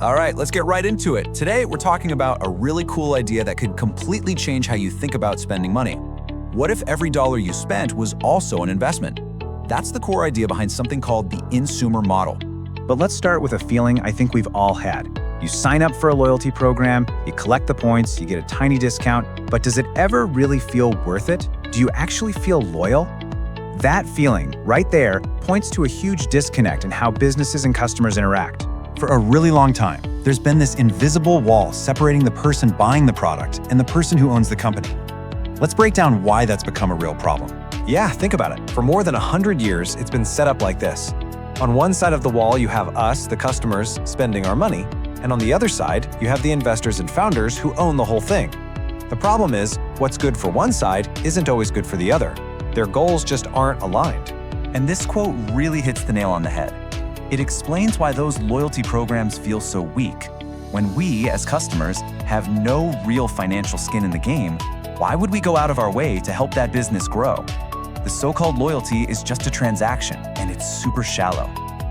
All right, let's get right into it. Today, we're talking about a really cool idea that could completely change how you think about spending money. What if every dollar you spent was also an investment? That's the core idea behind something called the Insumer Model. But let's start with a feeling I think we've all had. You sign up for a loyalty program, you collect the points, you get a tiny discount, but does it ever really feel worth it? Do you actually feel loyal? That feeling, right there, points to a huge disconnect in how businesses and customers interact. For a really long time, there's been this invisible wall separating the person buying the product and the person who owns the company. Let's break down why that's become a real problem. Yeah, think about it. For more than 100 years, it's been set up like this. On one side of the wall, you have us, the customers, spending our money, and on the other side, you have the investors and founders who own the whole thing. The problem is, what's good for one side isn't always good for the other. Their goals just aren't aligned. And this quote really hits the nail on the head. It explains why those loyalty programs feel so weak. When we, as customers, have no real financial skin in the game, why would we go out of our way to help that business grow? The so-called loyalty is just a transaction, and it's super shallow.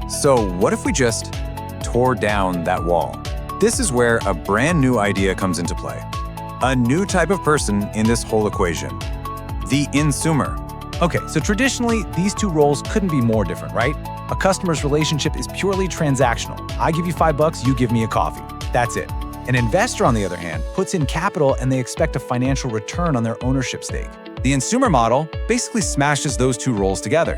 So what if we just tore down that wall? This is where a brand new idea comes into play. A new type of person in this whole equation. The insumer. Okay, so traditionally, these two roles couldn't be more different, right? A customer's relationship is purely transactional. I give you $5, you give me a coffee. That's it. An investor, on the other hand, puts in capital and they expect a financial return on their ownership stake. The Insumer Model basically smashes those two roles together.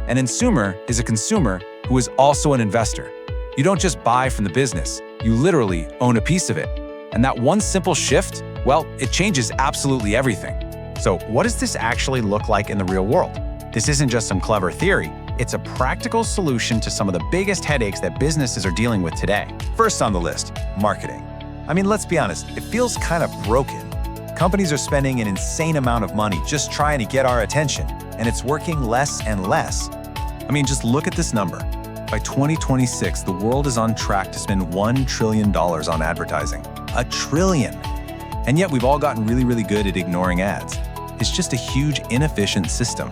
An insumer is a consumer who is also an investor. You don't just buy from the business, you literally own a piece of it. And that one simple shift, well, it changes absolutely everything. So what does this actually look like in the real world? This isn't just some clever theory. It's a practical solution to some of the biggest headaches that businesses are dealing with today. First on the list, marketing. I mean, let's be honest, it feels kind of broken. Companies are spending an insane amount of money just trying to get our attention, and it's working less and less. I mean, just look at this number. By 2026, the world is on track to spend $1 trillion on advertising. $1 trillion! And yet we've all gotten really good at ignoring ads. It's just a huge, inefficient system.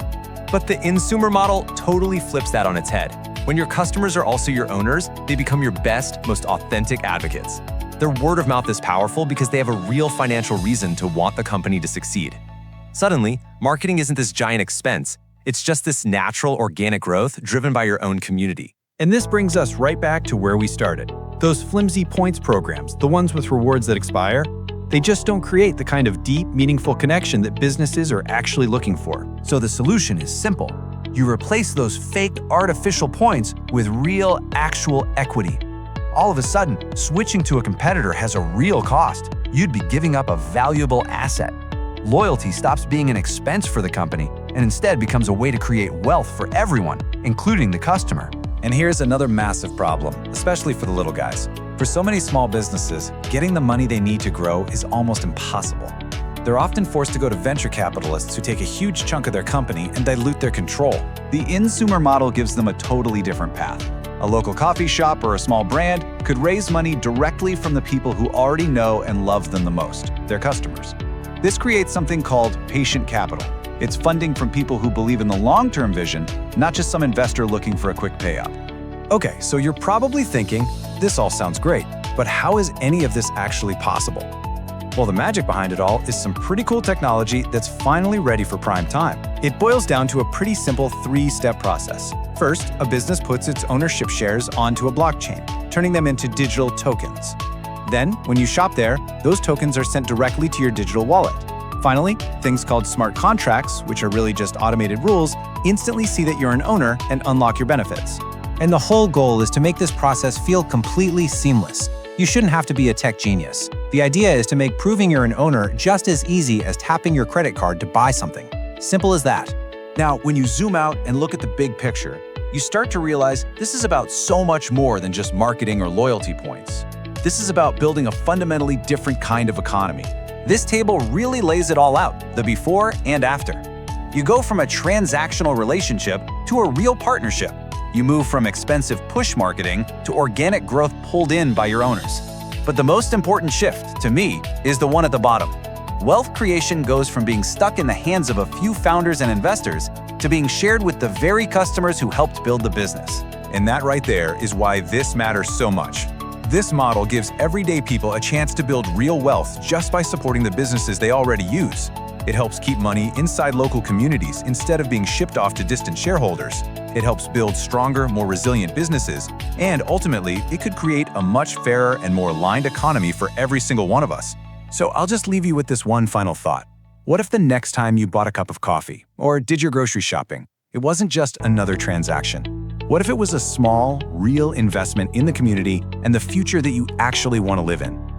But the Insumer Model totally flips that on its head. When your customers are also your owners, they become your best, most authentic advocates. Their word of mouth is powerful because they have a real financial reason to want the company to succeed. Suddenly, marketing isn't this giant expense. It's just this natural, organic growth driven by your own community. And this brings us right back to where we started. Those flimsy points programs, the ones with rewards that expire, they just don't create the kind of deep, meaningful connection that businesses are actually looking for. So the solution is simple. You replace those fake, artificial points with real, actual equity. All of a sudden, switching to a competitor has a real cost. You'd be giving up a valuable asset. Loyalty stops being an expense for the company and instead becomes a way to create wealth for everyone, including the customer. And here's another massive problem, especially for the little guys. For so many small businesses, getting the money they need to grow is almost impossible. They're often forced to go to venture capitalists who take a huge chunk of their company and dilute their control. The Insumer Model gives them a totally different path. A local coffee shop or a small brand could raise money directly from the people who already know and love them the most, their customers. This creates something called patient capital. It's funding from people who believe in the long-term vision, not just some investor looking for a quick payout. Okay, so you're probably thinking, this all sounds great, but how is any of this actually possible? Well, the magic behind it all is some pretty cool technology that's finally ready for prime time. It boils down to a pretty simple three-step process. First, a business puts its ownership shares onto a blockchain, turning them into digital tokens. Then, when you shop there, those tokens are sent directly to your digital wallet. Finally, things called smart contracts, which are really just automated rules, instantly see that you're an owner and unlock your benefits. And the whole goal is to make this process feel completely seamless. You shouldn't have to be a tech genius. The idea is to make proving you're an owner just as easy as tapping your credit card to buy something. Simple as that. Now, when you zoom out and look at the big picture, you start to realize this is about so much more than just marketing or loyalty points. This is about building a fundamentally different kind of economy. This table really lays it all out, the before and after. You go from a transactional relationship to a real partnership. You move from expensive push marketing to organic growth pulled in by your owners. But the most important shift, to me, is the one at the bottom. Wealth creation goes from being stuck in the hands of a few founders and investors to being shared with the very customers who helped build the business. And that right there is why this matters so much. This model gives everyday people a chance to build real wealth just by supporting the businesses they already use. It helps keep money inside local communities instead of being shipped off to distant shareholders. It helps build stronger, more resilient businesses, and ultimately, it could create a much fairer and more aligned economy for every single one of us. So I'll just leave you with this one final thought. What if the next time you bought a cup of coffee or did your grocery shopping, it wasn't just another transaction? What if it was a small, real investment in the community and the future that you actually want to live in?